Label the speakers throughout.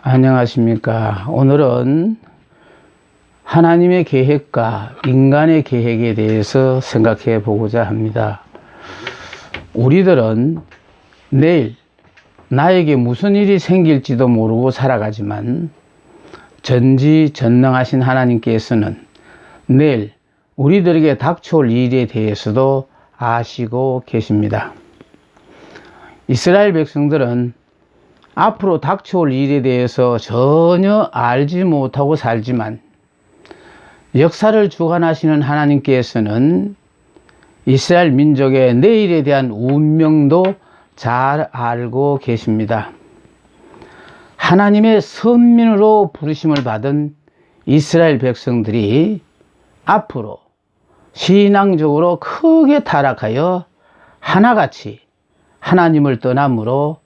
Speaker 1: 안녕하십니까. 오늘은 하나님의 계획과 인간의 계획에 대해서 생각해 보고자 합니다. 우리들은 내일 나에게 무슨 일이 생길지도 모르고 살아가지만 전지전능하신 하나님께서는 내일 우리들에게 닥쳐올 일에 대해서도 아시고 계십니다. 이스라엘 백성들은 앞으로 닥쳐올 일에 대해서 전혀 알지 못하고 살지만 역사를 주관하시는 하나님께서는 이스라엘 민족의 내일에 대한 운명도 잘 알고 계십니다. 하나님의 선민으로 부르심을 받은 이스라엘 백성들이 앞으로 신앙적으로 크게 타락하여 하나같이 하나님을 떠남으로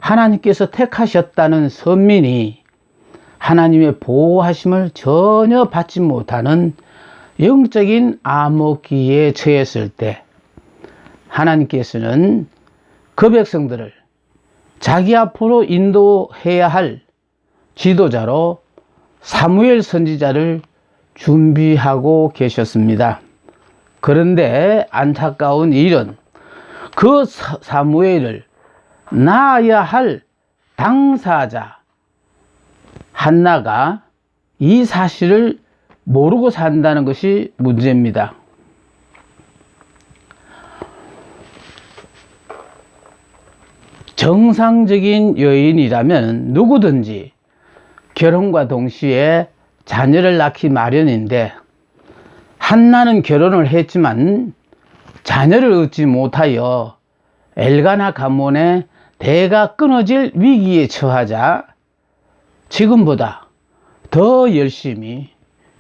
Speaker 1: 하나님께서 택하셨다는 선민이 하나님의 보호하심을 전혀 받지 못하는 영적인 암흑기에 처했을 때 하나님께서는 그 백성들을 자기 앞으로 인도해야 할 지도자로 사무엘 선지자를 준비하고 계셨습니다. 그런데 안타까운 일은 그 사무엘을 낳아야 할 당사자 한나가 이 사실을 모르고 산다는 것이 문제입니다. 정상적인 여인이라면 누구든지 결혼과 동시에 자녀를 낳기 마련인데 한나는 결혼을 했지만 자녀를 얻지 못하여 엘가나 가문의 대가 끊어질 위기에 처하자 지금보다 더 열심히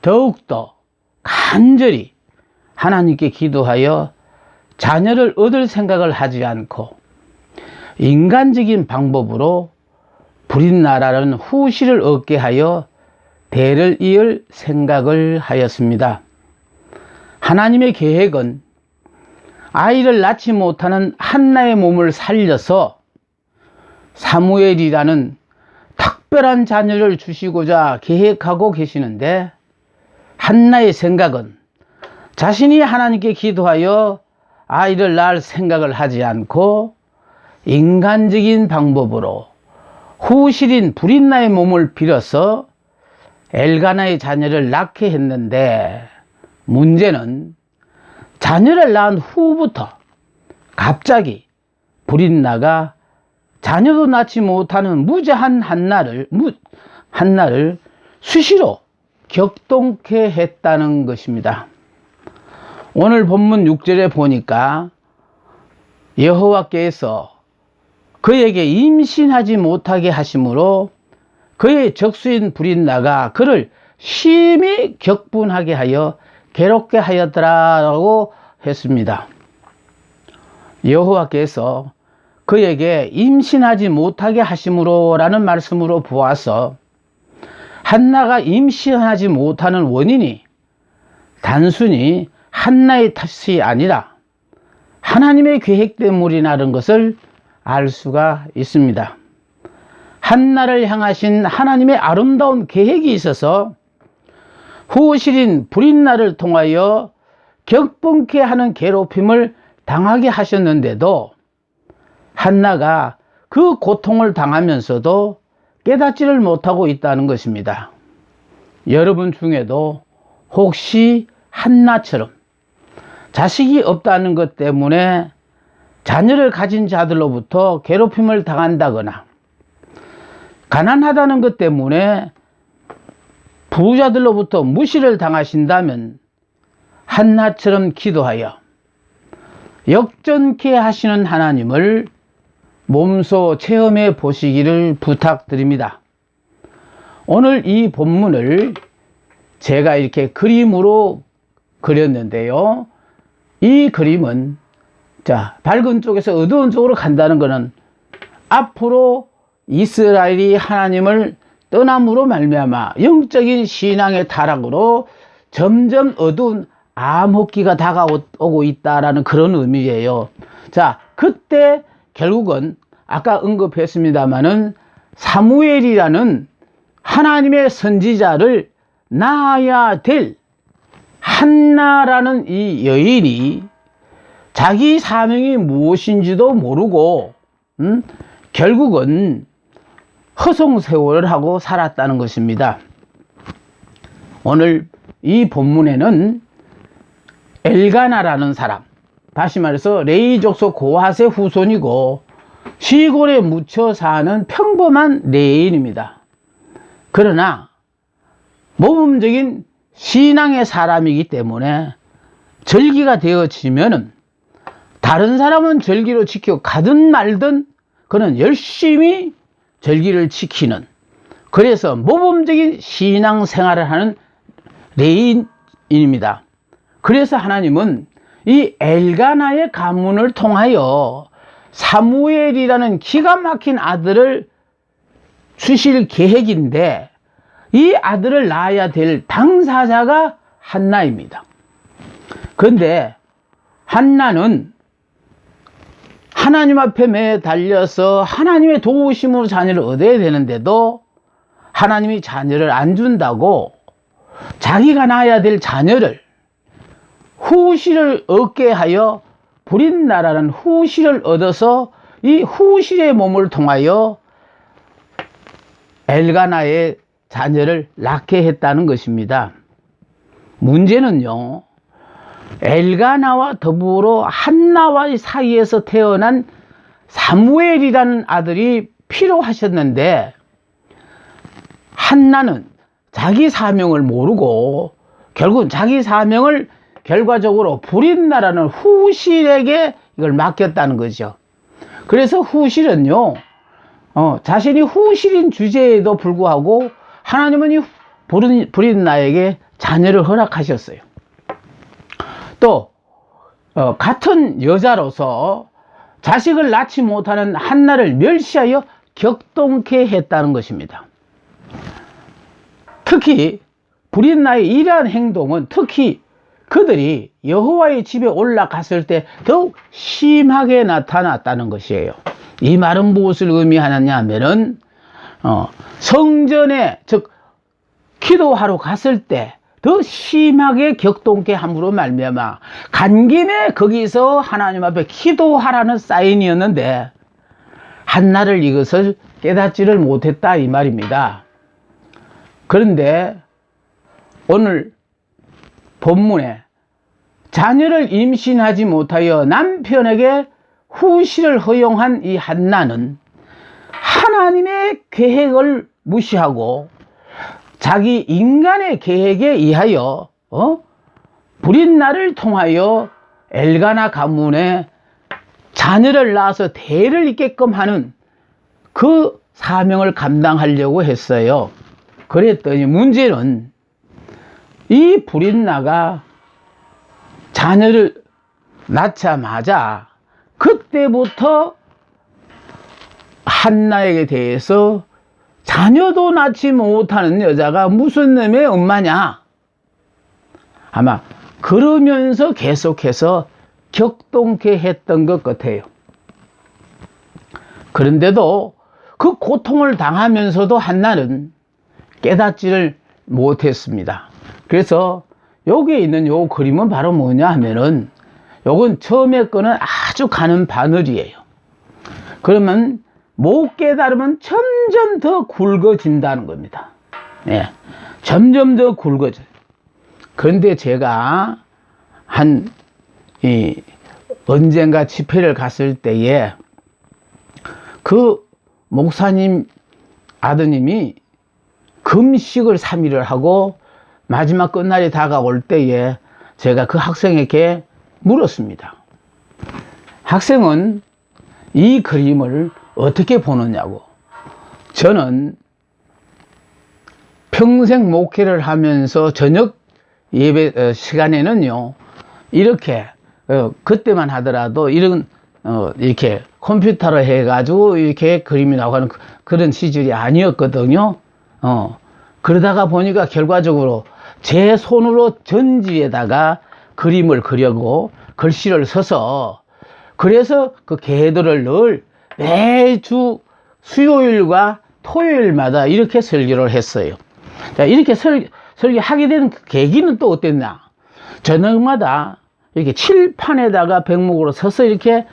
Speaker 1: 더욱더 간절히 하나님께 기도하여 자녀를 얻을 생각을 하지 않고 인간적인 방법으로 불임나라는 후실을 얻게 하여 대를 이을 생각을 하였습니다. 하나님의 계획은 아이를 낳지 못하는 한나의 몸을 살려서 사무엘이라는 특별한 자녀를 주시고자 계획하고 계시는데 한나의 생각은 자신이 하나님께 기도하여 아이를 낳을 생각을 하지 않고 인간적인 방법으로 후실인 불임나의 몸을 빌어서 엘가나의 자녀를 낳게 했는데 문제는 자녀를 낳은 후부터 갑자기 불임나가 자녀도 낳지 못하는 무죄한 한나를 수시로 격동케 했다는 것입니다. 오늘 본문 6절에 보니까 여호와께서 그에게 임신하지 못하게 하심으로 그의 적수인 불임나가 그를 심히 격분하게 하여 괴롭게 하였더라라고 했습니다. 여호와께서 그에게 임신하지 못하게 하심으로 라는 말씀으로 보아서 한나가 임신하지 못하는 원인이 단순히 한나의 탓이 아니라 하나님의 계획 때문이라는 것을 알 수가 있습니다. 한나를 향하신 하나님의 아름다운 계획이 있어서 후실인 불임나를 통하여 격분케 하는 괴롭힘을 당하게 하셨는데도 한나가 그 고통을 당하면서도 깨닫지를 못하고 있다는 것입니다. 여러분 중에도 혹시 한나처럼 자식이 없다는 것 때문에 자녀를 가진 자들로부터 괴롭힘을 당한다거나 가난하다는 것 때문에 부자들로부터 무시를 당하신다면 한나처럼 기도하여 역전케 하시는 하나님을 몸소 체험해 보시기를 부탁드립니다. 오늘 이 본문을 제가 이렇게 그림으로 그렸는데요. 이 그림은 밝은 쪽에서 어두운 쪽으로 간다는 것은 앞으로 이스라엘이 하나님을 떠남으로 말미암아 영적인 신앙의 타락으로 점점 어두운 암흑기가 다가오고 있다라는 그런 의미예요. 그때 결국은 아까 언급했습니다마는 사무엘이라는 하나님의 선지자를 낳아야 될 한나라는 이 여인이 자기 사명이 무엇인지도 모르고 결국은 허송세월을 하고 살았다는 것입니다. 오늘 이 본문에는 엘가나라는 사람, 다시 말해서 레위 족속 고핫의 후손이고 시골에 묻혀 사는 평범한 레인입니다. 그러나 모범적인 신앙의 사람이기 때문에 절기가 되어지면은 다른 사람은 절기로 지켜 가든 말든 그는 열심히 절기를 지키는, 그래서 모범적인 신앙생활을 하는 레인입니다. 그래서 하나님은 이 엘가나의 가문을 통하여 사무엘이라는 기가 막힌 아들을 주실 계획인데, 이 아들을 낳아야 될 당사자가 한나입니다. 그런데 한나는 하나님 앞에 매달려서 하나님의 도우심으로 자녀를 얻어야 되는데도 하나님이 자녀를 안 준다고 자기가 낳아야 될 자녀를 후실을 얻게 하여 브릿나라는 후실을 얻어서 이 후실의 몸을 통하여 엘가나의 자녀를 낳게 했다는 것입니다. 문제는요, 엘가나와 더불어 한나와의 사이에서 태어난 사무엘이라는 아들이 필요하셨는데, 한나는 자기 사명을 모르고 결국 자기 사명을 결과적으로 브릿나라는 후실에게 이걸 맡겼다는 거죠. 그래서 후실은요, 자신이 후실인 주제에도 불구하고 하나님은 이 브릿나에게 자녀를 허락하셨어요. 또 같은 여자로서 자식을 낳지 못하는 한나를 멸시하여 격동케 했다는 것입니다. 특히 브릿나의 이러한 행동은 특히 그들이 여호와의 집에 올라갔을 때 더욱 심하게 나타났다는 것이에요. 이 말은 무엇을 의미하느냐 하면은 성전에, 즉 기도하러 갔을 때 더 심하게 격동케 함으로 말미암아 간 김에 거기서 하나님 앞에 기도하라는 사인이었는데 한나를 이것을 깨닫지를 못했다 이 말입니다. 그런데 오늘 본문에 자녀를 임신하지 못하여 남편에게 후실을 허용한 이 한나는 하나님의 계획을 무시하고 자기 인간의 계획에 의하여 브릿나를 통하여 엘가나 가문에 자녀를 낳아서 대를 잇게끔 하는 그 사명을 감당하려고 했어요. 그랬더니 문제는 이 브릿나가 자녀를 낳자마자 그때부터 한나에게 대해서 자녀도 낳지 못하는 여자가 무슨 놈의 엄마냐, 아마 그러면서 계속해서 격동케 했던 것 같아요. 그런데도 그 고통을 당하면서도 한나는 깨닫지를 못했습니다. 그래서 여기에 있는 요 그림은 바로 뭐냐 하면은, 요건 처음에 거는 아주 가는 바늘이에요. 그러면 못 깨달으면 점점 더 굵어진다는 겁니다. 예, 점점 더 굵어져요. 그런데 제가 언젠가 집회를 갔을 때에 그 목사님 아드님이 금식을 3일을 하고 마지막 끝날이 다가올 때에 제가 그 학생에게 물었습니다. 학생은 이 그림을 어떻게 보느냐고. 저는 평생 목회를 하면서 저녁 예배 시간에는요, 이렇게 그때만 하더라도 이런 이렇게 컴퓨터로 해가지고 이렇게 그림이 나오는 그런 시절이 아니었거든요. 그러다가 보니까 결과적으로 제 손으로 전지에다가 그림을 그려고 글씨를 써서, 그래서 그 계도를 늘 매주 수요일과 토요일마다 이렇게 설교를 했어요. 자, 이렇게 설교하게 된 계기는 또 어땠냐? 저녁마다 이렇게 칠판에다가 백목으로 서서 이렇게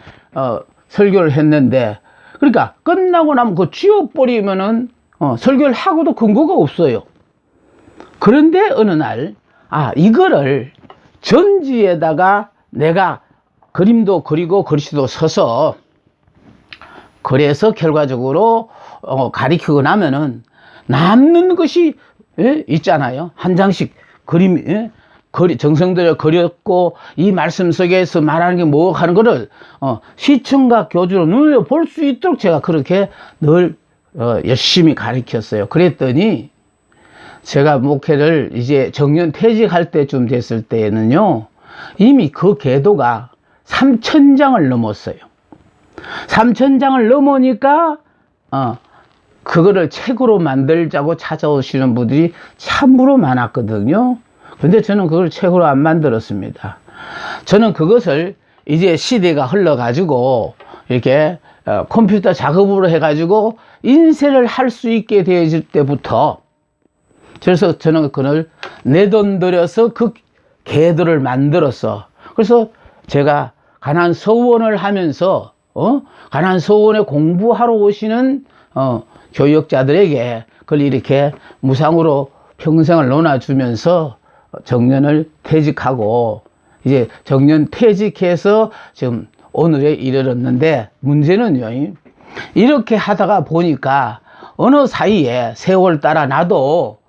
Speaker 1: 설교를 했는데, 그러니까 끝나고 나면 그 지워버리면은 설교를 하고도 근거가 없어요. 그런데 어느 날 이거를 전지에다가 내가 그림도 그리고 글씨도 써서, 그래서 결과적으로 가리키고 나면은 남는 것이 있잖아요. 한 장씩 그림, 정성들여 그렸고 이 말씀 속에서 말하는 게 뭐 하는 거를 시청각 교주로 눈으로 볼 수 있도록 제가 그렇게 늘 열심히 가르쳤어요. 그랬더니 제가 목회를 이제 정년 퇴직할 때쯤 됐을 때에는요, 이미 그 계도가 3,000장을 넘었어요. 3,000장을 넘으니까 그거를 책으로 만들자고 찾아오시는 분들이 참으로 많았거든요. 근데 저는 그걸 책으로 안 만들었습니다. 저는 그것을 이제 시대가 흘러가지고 이렇게 컴퓨터 작업으로 해가지고 인쇄를 할 수 있게 되어질 때부터, 그래서 저는 그걸 내 돈 들여서 그 계도를 만들었어. 그래서 제가 가난 서원을 하면서 가난 서원에 공부하러 오시는 교역자들에게 그걸 이렇게 무상으로 평생을 논아주면서 정년을 퇴직하고, 이제 정년 퇴직해서 지금 오늘에 이르렀는데, 문제는요, 이렇게 하다가 보니까 어느 사이에 세월 따라 나도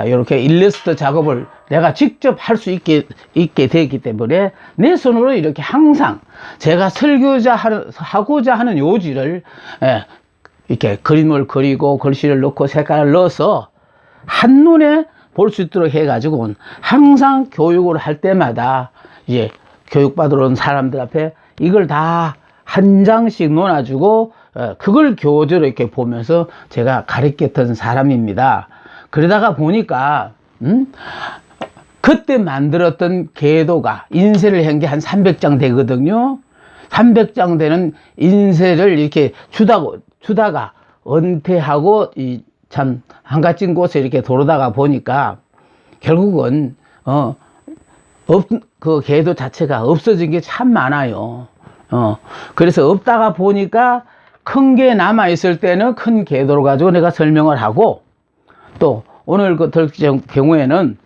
Speaker 1: 이렇게 일러스트 작업을 내가 직접 할 수 있게 되기 때문에 내 손으로 이렇게 항상 제가 하고자 하는 요지를 이렇게 그림을 그리고 글씨를 넣고 색깔을 넣어서 한눈에 볼 수 있도록 해가지고 항상 교육을 할 때마다 이제 교육받으러 온 사람들 앞에 이걸 다 한 장씩 놓아주고 그걸 교재로 이렇게 보면서 제가 가르쳤던 사람입니다. 그러다가 보니까 그때 만들었던 계도가 인쇄를 한 게 한 300장 되거든요. 300장 되는 인쇄를 이렇게 주다가 은퇴하고 참 한가진 곳에 이렇게 돌아다가 보니까 결국은 그 계도 자체가 없어진 게 참 많아요. 그래서 없다가 보니까 큰 게 남아 있을 때는 큰 계도를 가지고 내가 설명을 하고, 또 오늘 같은 경우에는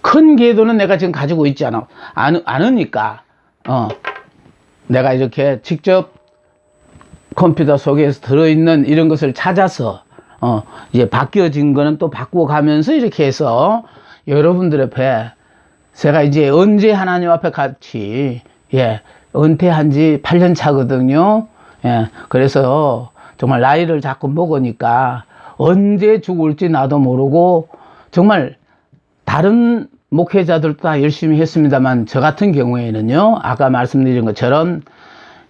Speaker 1: 큰 계도는 내가 지금 가지고 있지 않으니까 내가 이렇게 직접 컴퓨터 속에서 들어있는 이런 것을 찾아서 이제 바뀌어진 거는 또 바꾸어 가면서 이렇게 해서 여러분들 앞에 제가 이제 언제 하나님 앞에 같이 은퇴한 지 8년 차거든요. 그래서 정말 나이를 자꾸 먹으니까 언제 죽을지 나도 모르고, 정말 다른 목회자들도 다 열심히 했습니다만 저 같은 경우에는요, 아까 말씀드린 것처럼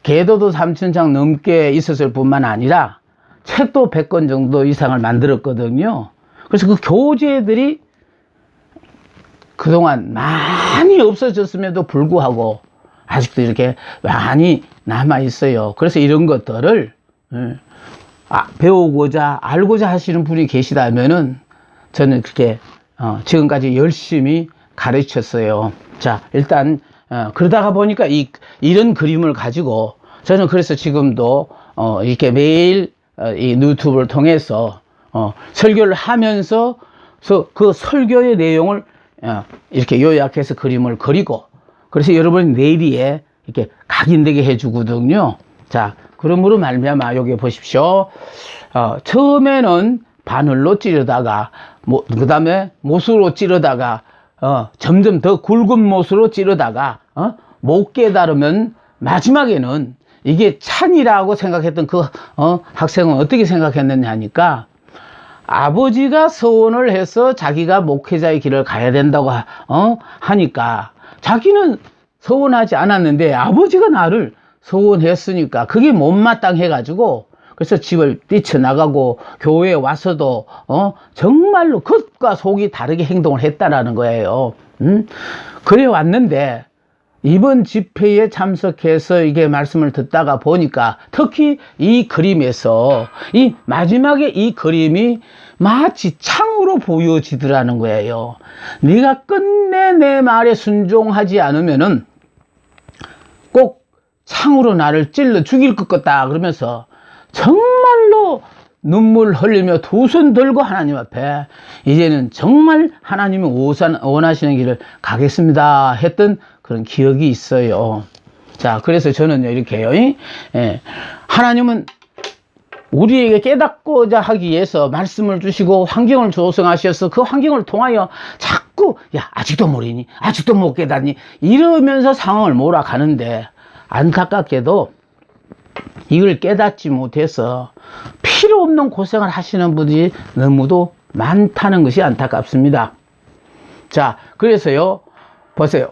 Speaker 1: 계도도 3,000장 넘게 있었을 뿐만 아니라 책도 100권 정도 이상을 만들었거든요. 그래서 그 교재들이 그동안 많이 없어졌음에도 불구하고 아직도 이렇게 많이 남아 있어요. 그래서 이런 것들을 배우고자 알고자 하시는 분이 계시다면은 저는 그렇게 지금까지 열심히 가르쳤어요. 자, 일단 그러다가 보니까 이런 그림을 가지고 저는 그래서 지금도 이렇게 매일 이 유튜브를 통해서 설교를 하면서 그 설교의 내용을 이렇게 요약해서 그림을 그리고, 그래서 여러분 내일에 이렇게 각인되게 해주거든요. 자, 그러므로 말미암아 여기 보십시오. 처음에는 바늘로 찌르다가 그 다음에 못으로 찌르다가 점점 더 굵은 못으로 찌르다가 못 깨달으면 마지막에는 이게 찬이라고 생각했던 그 학생은 어떻게 생각했느냐 하니까, 아버지가 서원을 해서 자기가 목회자의 길을 가야 된다고 하니까 자기는 서원하지 않았는데 아버지가 나를 서원했으니까 그게 못마땅해 가지고, 그래서 집을 뛰쳐나가고 교회에 와서도 정말로 겉과 속이 다르게 행동을 했다라는 거예요. 그래 왔는데 이번 집회에 참석해서 이게 말씀을 듣다가 보니까 특히 이 그림에서 이 마지막에 이 그림이 마치 창으로 보여지더라는 거예요. 네가 끝내 내 말에 순종하지 않으면은 꼭 창으로 나를 찔러 죽일 것 같다 그러면서 정말로 눈물 흘리며 두 손 들고 하나님 앞에 이제는 정말 하나님이 원하시는 길을 가겠습니다 했던 그런 기억이 있어요. 자, 그래서 저는 이렇게요. 하나님은 우리에게 깨닫고자 하기 위해서 말씀을 주시고 환경을 조성하셔서 그 환경을 통하여 자꾸 야 아직도 모르니 아직도 못 깨닫니 이러면서 상황을 몰아가는데 안타깝게도 이걸 깨닫지 못해서 필요 없는 고생을 하시는 분들이 너무도 많다는 것이 안타깝습니다. 자, 그래서요 보세요.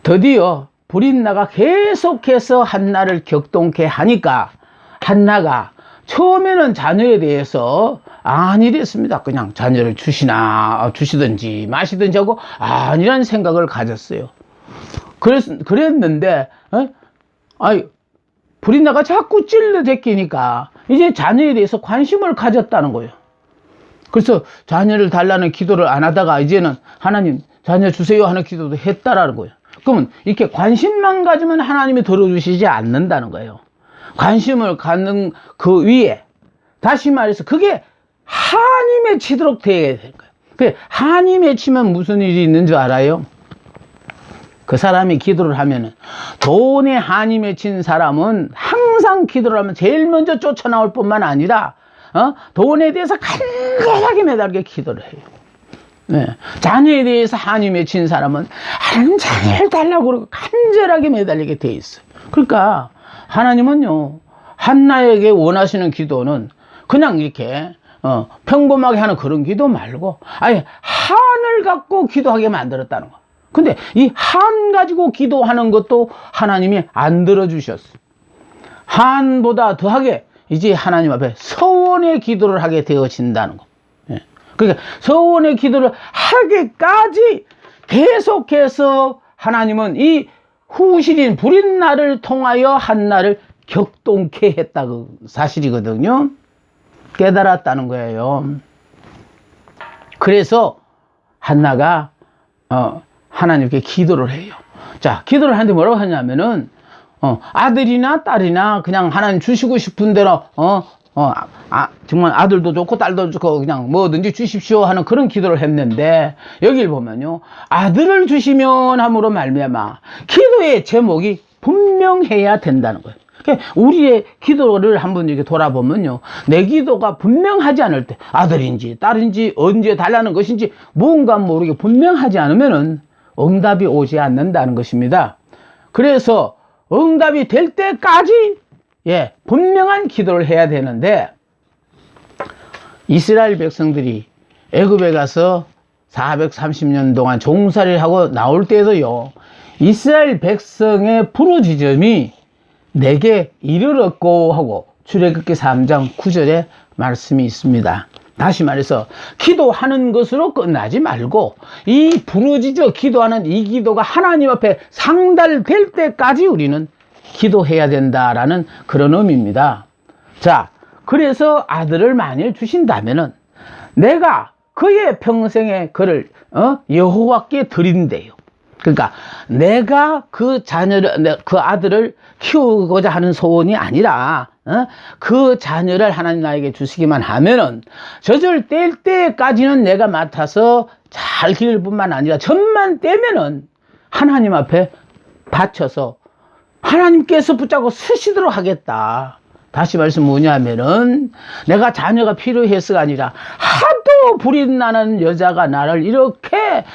Speaker 1: 드디어 브릿나가 계속해서 한나를 격동케 하니까 한나가 처음에는 자녀에 대해서 아니랬습니다. 그냥 자녀를 주시든지 마시든지 하고 아니라는 생각을 가졌어요. 그랬는데 브릿나가 자꾸 찔러대끼니까 이제 자녀에 대해서 관심을 가졌다는 거예요. 그래서 자녀를 달라는 기도를 안 하다가 이제는 하나님 자녀 주세요 하는 기도도 했다라는 거예요. 그러면 이렇게 관심만 가지면 하나님이 들어주시지 않는다는 거예요. 관심을 갖는 그 위에 다시 말해서 그게 한이 맺히도록 되어야 되는 거예요. 그 한이 맺히면 무슨 일이 있는 줄 알아요? 그 사람이 기도를 하면은 돈에 한이 맺힌 사람은 항상 기도를 하면 제일 먼저 쫓아나올 뿐만 아니라 돈에 대해서 간절하게 매달게 기도를 해요. 네. 자녀에 대해서 한이 맺힌 사람은 하나님 자녀를 달라고 그러고 간절하게 매달리게 돼 있어요. 그러니까 하나님은요 한나에게 원하시는 기도는 그냥 이렇게 평범하게 하는 그런 기도 말고 아예 한을 갖고 기도하게 만들었다는 거. 근데 이 한 가지고 기도하는 것도 하나님이 안 들어주셨어요. 한보다 더하게 이제 하나님 앞에 서원의 기도를 하게 되어진다는 거. 그러니까 서원의 기도를 하기까지 계속해서 하나님은 이 후신인 브릿나를 통하여 한나를 격동케 했다고 사실이거든요. 깨달았다는 거예요. 그래서 한나가 하나님께 기도를 해요. 자, 기도를 하는데 뭐라고 하냐면은 아들이나 딸이나 그냥 하나님 주시고 싶은 대로 정말 아들도 좋고 딸도 좋고 그냥 뭐든지 주십시오 하는 그런 기도를 했는데 여기를 보면요 아들을 주시면 함으로 말미암아 기도의 제목이 분명해야 된다는 거예요. 그러니까 우리의 기도를 한번 이렇게 돌아보면요 내 기도가 분명하지 않을 때 아들인지 딸인지 언제 달라는 것인지 뭔가 모르게 분명하지 않으면은 응답이 오지 않는다는 것입니다. 그래서 응답이 될 때까지 분명한 기도를 해야 되는데 이스라엘 백성들이 애굽에 가서 430년 동안 종살이를 하고 나올 때도요 이스라엘 백성의 부르짖음이 내게 이르렀고 하고 출애굽기 3장 9절에 말씀이 있습니다. 다시 말해서 기도하는 것으로 끝나지 말고 이 부르짖어 기도하는 이 기도가 하나님 앞에 상달될 때까지 우리는 기도해야 된다라는 그런 의미입니다. 자, 그래서 아들을 만일 주신다면은 내가 그의 평생에 그를 여호와께 드린대요. 그러니까 내가 그 자녀를 그 아들을 키우고자 하는 소원이 아니라 그 자녀를 하나님 나에게 주시기만 하면은 젖을 뗄 때까지는 내가 맡아서 잘 기를 뿐만 아니라 젖만 떼면은 하나님 앞에 바쳐서 하나님께서 붙잡고 쓰시도록 하겠다. 다시 말씀 뭐냐면은 내가 자녀가 필요해서가 아니라 하도 불이 나는 여자가 나를 이렇게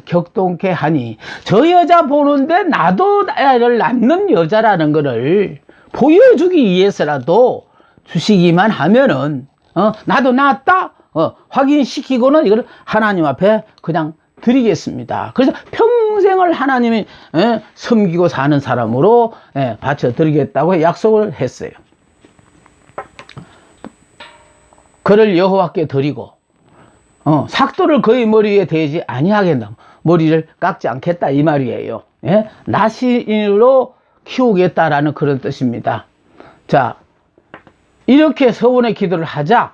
Speaker 1: 격동케 하니 저 여자 보는데 나도 애를 낳는 여자라는 거를 보여주기 위해서라도 주시기만 하면은 나도 낳았다 확인시키고는 이걸 하나님 앞에 그냥 드리겠습니다. 그래서 평생을 하나님이 섬기고 사는 사람으로 바쳐 드리겠다고 약속을 했어요. 그를 여호와께 드리고 삭도를 그의 머리에 대지 아니하겠다. 머리를 깎지 않겠다 이 말이에요. 예? 나시인으로 키우겠다라는 그런 뜻입니다. 자, 이렇게 서원의 기도를 하자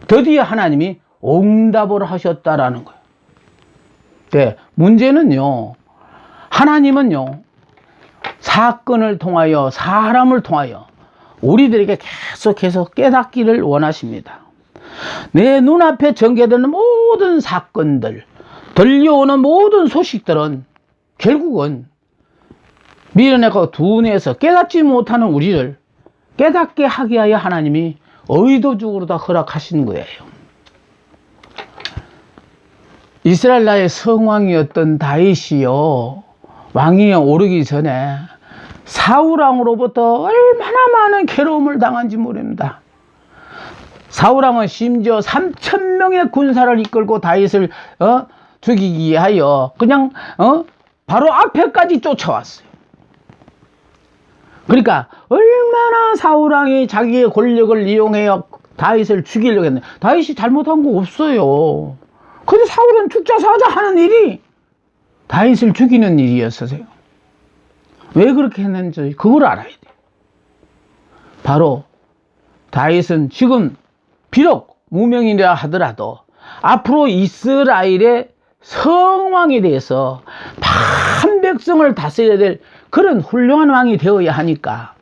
Speaker 1: 드디어 하나님이 응답을 하셨다라는 거예요. 네, 문제는요, 하나님은요, 사건을 통하여, 사람을 통하여 우리들에게 계속해서 깨닫기를 원하십니다. 내 눈앞에 전개되는 모든 사건들, 들려오는 모든 소식들은 결국은 미련하고 둔해서 깨닫지 못하는 우리를 깨닫게 하게 하여 하나님이 의도적으로 다 허락하신 거예요. 이스라엘 나라의 성왕이었던 다윗이요, 왕위에 오르기 전에 사울왕으로부터 얼마나 많은 괴로움을 당한지 모릅니다. 사울왕은 심지어 3,000명의 군사를 이끌고 다윗을 죽이기 위하여 그냥 바로 앞에까지 쫓아왔어요. 그러니까 얼마나 사울왕이 자기의 권력을 이용해서 다윗을 죽이려고 했는데 다윗이 잘못한 거 없어요. 근데 사울은 죽자 사자 하는 일이 다윗을 죽이는 일이었어요. 왜 그렇게 했는지 그걸 알아야 돼요. 바로 다윗은 지금 비록 무명이라 하더라도 앞으로 이스라엘의 성왕에 대해서 반 백성을 다스려야 될 그런 훌륭한 왕이 되어야 하니까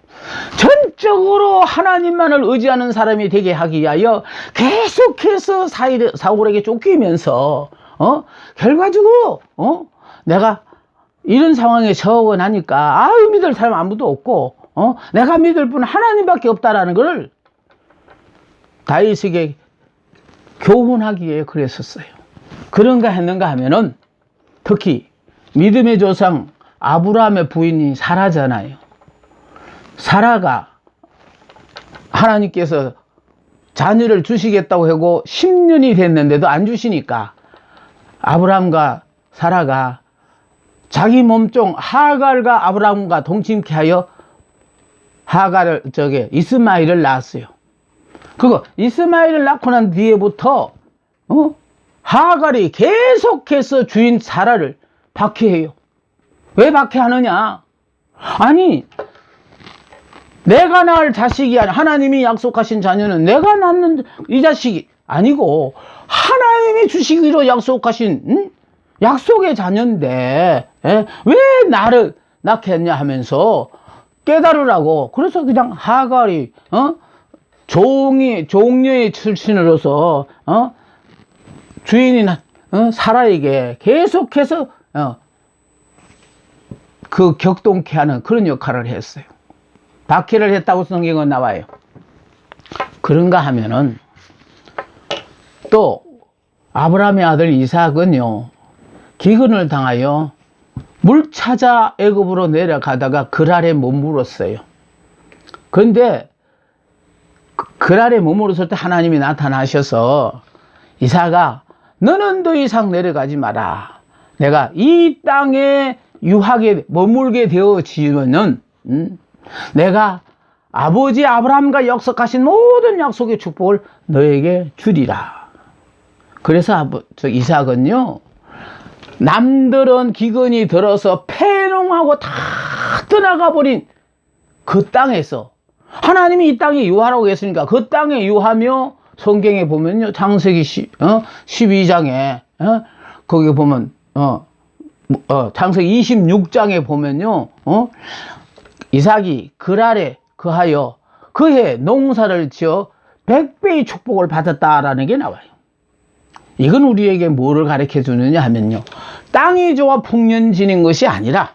Speaker 1: 전적으로 하나님만을 의지하는 사람이 되게 하기 위하여 계속해서 사울에게 쫓기면서 결과적으로 내가 이런 상황에 처하고 나니까 믿을 사람 아무도 없고 내가 믿을 분은 하나님밖에 없다라는 것을 다윗에게 교훈하기 위해 그랬었어요. 그런가 했는가 하면은 특히 믿음의 조상 아브라함의 부인이 사라잖아요. 사라가 하나님께서 자녀를 주시겠다고 하고 10년이 됐는데도 안 주시니까 아브라함과 사라가 자기 몸종 하갈과 아브라함과 동침케 하여 이스마엘을 낳았어요. 그거 이스마엘을 낳고 난 뒤에부터 하갈이 계속해서 주인 사라를 박해해요. 왜 박해하느냐? 아니, 내가 낳을 자식이 아니라 하나님이 약속하신 자녀는 내가 낳는 이 자식이 아니고 하나님이 주시기로 약속하신 약속의 자녀인데 왜 나를 낳게 했냐 하면서 깨달으라고. 그래서 그냥 하갈이 종녀의 출신으로서 주인인 사라에게 계속해서 그 격동케 하는 그런 역할을 했어요. 박해를 했다고 성경은 나와요. 그런가 하면은 또 아브라함의 아들 이삭은요, 기근을 당하여 물 찾아 애굽으로 내려가다가 그랄에 머물었어요. 그런데 그랄에 머물었을 때 하나님이 나타나셔서 이삭아, 너는 더 이상 내려가지 마라. 내가 이 땅에 유하게 머물게 되어지면은 내가 아버지 아브라함과 약속하신 모든 약속의 축복을 너에게 주리라. 그래서 이삭은요, 남들은 기근이 들어서 패농하고 다 떠나가 버린 그 땅에서 하나님이 이 땅에 유하라고 했으니까 그 땅에 유하며, 성경에 보면요, 창세기 12장에 거기 보면 창세기 26장에 보면요, 이삭이 그랄에 거하여 그해 농사를 지어 100배의 축복을 받았다라는 게 나와요. 이건 우리에게 뭐를 가르쳐 주느냐 하면요, 땅이 좋아 풍년지는 것이 아니라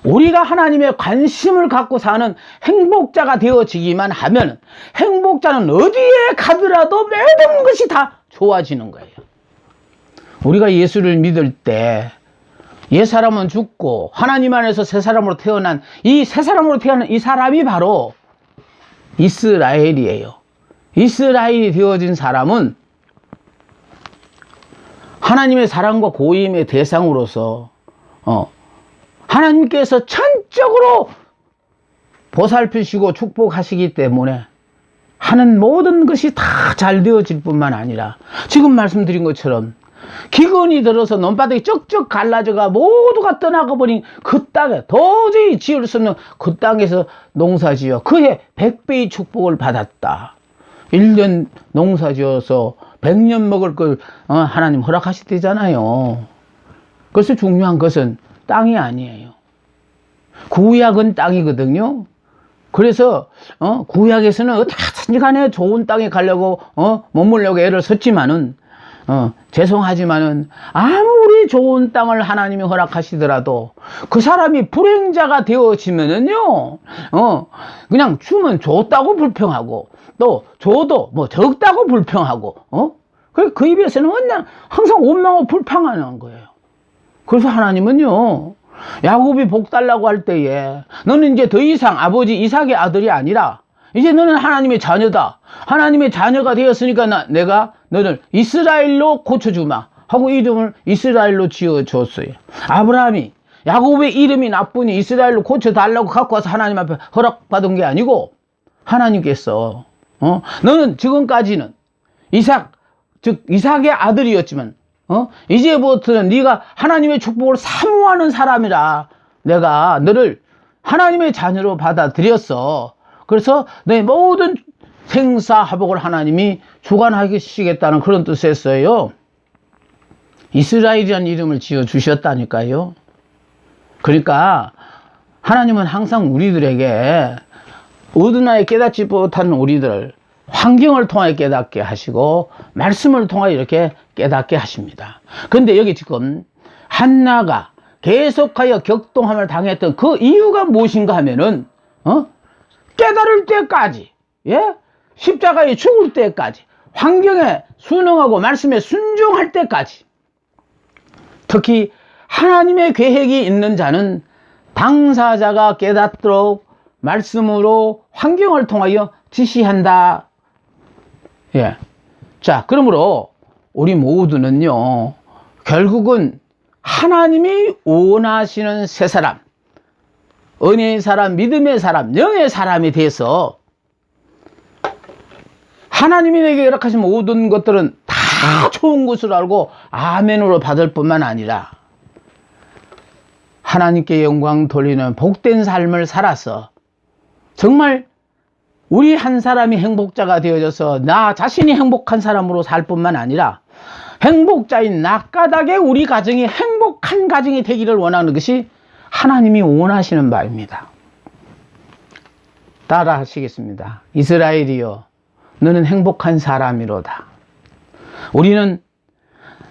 Speaker 1: 우리가 하나님의 관심을 갖고 사는 행복자가 되어지기만 하면 행복자는 어디에 가더라도 모든 것이 다 좋아지는 거예요. 우리가 예수를 믿을 때 옛 사람은 죽고 하나님 안에서 새 사람으로 태어난 이 새 사람으로 태어난 이 사람이 바로 이스라엘이에요. 이스라엘이 되어진 사람은 하나님의 사랑과 고임의 대상으로서 하나님께서 전적으로 보살피시고 축복하시기 때문에 하는 모든 것이 다 잘 되어질 뿐만 아니라 지금 말씀드린 것처럼 기근이 들어서 논바닥이 쩍쩍 갈라져가 모두가 떠나가 버린 그 땅에 도저히 지을 수 없는 그 땅에서 농사지어 그해 100배의 축복을 받았다. 1년 농사지어서 100년 먹을 걸 하나님 허락하시대잖아요. 그래서 중요한 것은 땅이 아니에요. 구약은 땅이거든요. 그래서 구약에서는 어떻게든지 간에 좋은 땅에 가려고 머물려고 애를 썼지만은 죄송하지만은 아무리 좋은 땅을 하나님이 허락하시더라도 그 사람이 불행자가 되어지면은요 그냥 주면 줬다고 불평하고 또 줘도 뭐 적다고 불평하고 그 입에서는 그냥 항상 원망하고 불평하는 거예요. 그래서 하나님은요 야곱이 복 달라고 할 때에 너는 이제 더 이상 아버지 이삭의 아들이 아니라 이제 너는 하나님의 자녀다. 하나님의 자녀가 되었으니까 내가 너를 이스라엘로 고쳐주마 하고 이름을 이스라엘로 지어줬어요. 아브라함이 야곱의 이름이 나쁘니 이스라엘로 고쳐달라고 갖고 와서 하나님 앞에 허락받은 게 아니고 하나님께서 너는 지금까지는 이삭의 아들이었지만 이제부터는 네가 하나님의 축복을 사모하는 사람이라 내가 너를 하나님의 자녀로 받아들였어. 그래서 내 모든 생사화복을 하나님이 주관하시겠다는 그런 뜻이었어요. 이스라엘이라는 이름을 지어주셨다니까요. 그러니까 하나님은 항상 우리들에게 어두나에 깨닫지 못하는 우리들을 환경을 통해 깨닫게 하시고 말씀을 통해 이렇게 깨닫게 하십니다. 그런데 여기 지금 한나가 계속하여 격동함을 당했던 그 이유가 무엇인가 하면은 깨달을 때까지 십자가에 죽을 때까지 환경에 순응하고 말씀에 순종할 때까지 특히 하나님의 계획이 있는 자는 당사자가 깨닫도록 말씀으로 환경을 통하여 지시한다. 자, 그러므로 우리 모두는요 결국은 하나님이 원하시는 새 사람, 은혜의 사람, 믿음의 사람, 영의 사람에 대해서 하나님이 내게 허락하신 모든 것들은 다 좋은 것으로 알고 아멘으로 받을 뿐만 아니라 하나님께 영광 돌리는 복된 삶을 살아서 정말 우리 한 사람이 행복자가 되어져서 나 자신이 행복한 사람으로 살 뿐만 아니라 행복자인 낙가닥의 우리 가정이 행복한 가정이 되기를 원하는 것이 하나님이 원하시는 바입니다. 따라 하시겠습니다. 이스라엘이여 너는 행복한 사람이로다. 우리는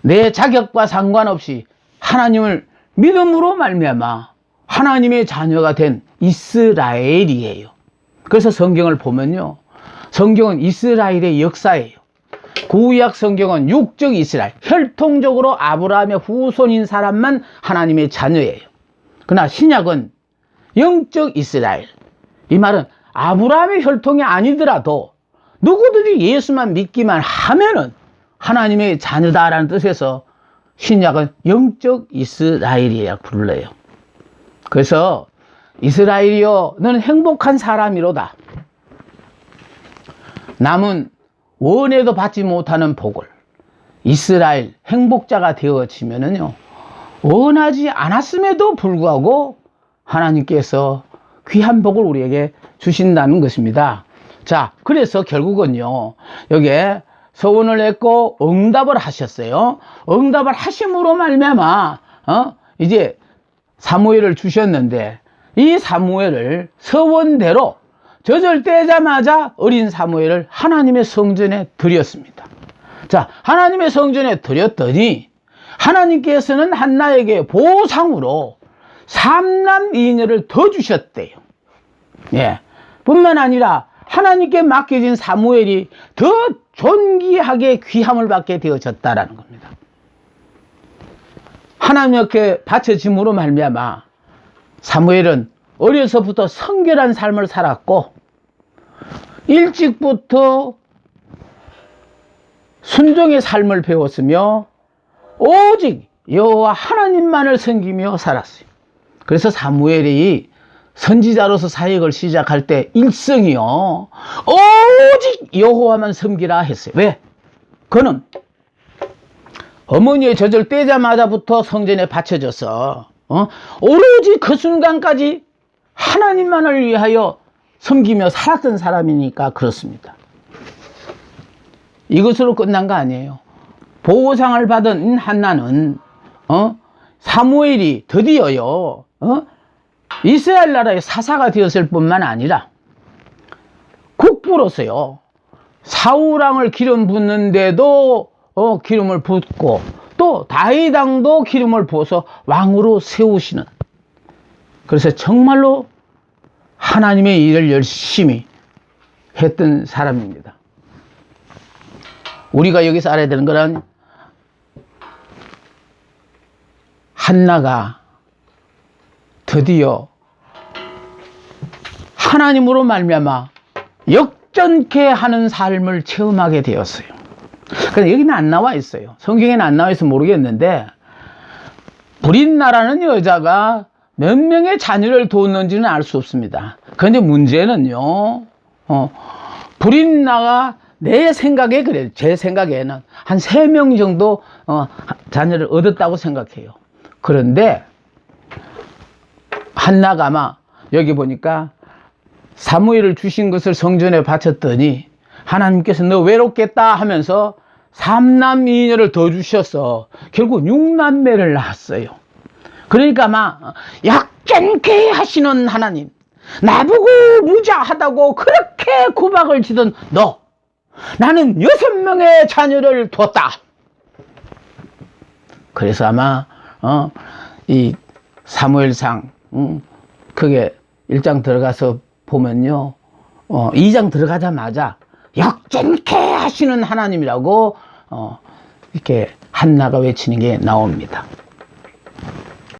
Speaker 1: 내 자격과 상관없이 하나님을 믿음으로 말미암아 하나님의 자녀가 된 이스라엘이에요. 그래서 성경을 보면요 성경은 이스라엘의 역사예요. 구약 성경은 육적 이스라엘, 혈통적으로 아브라함의 후손인 사람만 하나님의 자녀예요. 그러나 신약은 영적 이스라엘, 이 말은 아브라함의 혈통이 아니더라도 누구든지 예수만 믿기만 하면은 하나님의 자녀다라는 뜻에서 신약은 영적 이스라엘이라 불러요. 그래서 이스라엘이여 너는 행복한 사람이로다. 남은 원해도 받지 못하는 복을 이스라엘 행복자가 되어지면은요 원하지 않았음에도 불구하고 하나님께서 귀한 복을 우리에게 주신다는 것입니다. 자, 그래서 결국은요 여기에 서원을 했고 응답을 하셨어요. 응답을 하심으로 말미암아 이제 사무엘을 주셨는데 이 사무엘을 서원대로 저절되자마자 어린 사무엘을 하나님의 성전에 드렸습니다. 자, 하나님의 성전에 드렸더니 하나님께서는 한나에게 보상으로 3남 2녀를 더 주셨대요. 뿐만 아니라 하나님께 맡겨진 사무엘이 더 존귀하게 귀함을 받게 되어졌다라는 겁니다. 하나님께 바쳐짐으로 말미암아 사무엘은 어려서부터 성결한 삶을 살았고 일찍부터 순종의 삶을 배웠으며 오직 여호와 하나님만을 섬기며 살았어요. 그래서 사무엘이 선지자로서 사역을 시작할 때 일성이요 오직 여호와만 섬기라 했어요. 왜? 그는 어머니의 젖을 떼자마자부터 성전에 바쳐져서 오로지 그 순간까지 하나님만을 위하여 섬기며 살았던 사람이니까 그렇습니다. 이것으로 끝난 거 아니에요. 보호상을 받은 한나는 사무엘이 드디어요 이스라엘 나라의 사사가 되었을 뿐만 아니라 국부로서요 사울왕을 기름 붓는데도 기름을 붓고 또 다윗 왕도 기름을 부어서 왕으로 세우시는, 그래서 정말로 하나님의 일을 열심히 했던 사람입니다. 우리가 여기서 알아야 되는 것은 한나가 드디어 하나님으로 말미암아 역전케 하는 삶을 체험하게 되었어요. 근데 여기는 안 나와 있어요. 성경에는 안 나와 있어서 모르겠는데 브릿나라는 여자가 몇 명의 자녀를 뒀는지는 알 수 없습니다. 그런데 문제는요 브릿나가 내 생각에 그래요. 제 생각에는 한 3명 정도 자녀를 얻었다고 생각해요. 그런데 한나가 아마 여기 보니까 사무엘을 주신 것을 성전에 바쳤더니 하나님께서 너 외롭겠다 하면서 3남 2녀를 더 주셔서 결국 6남매를 낳았어요. 그러니까 아마 역전케 하시는 하나님, 나보고 무자하다고 그렇게 구박을 치던 너, 나는 6명의 자녀를 뒀다. 그래서 아마 이 사무엘상 그게 1장 들어가서 보면요 2장 들어가자마자 역전케 하시는 하나님이라고 이렇게 한나가 외치는 게 나옵니다.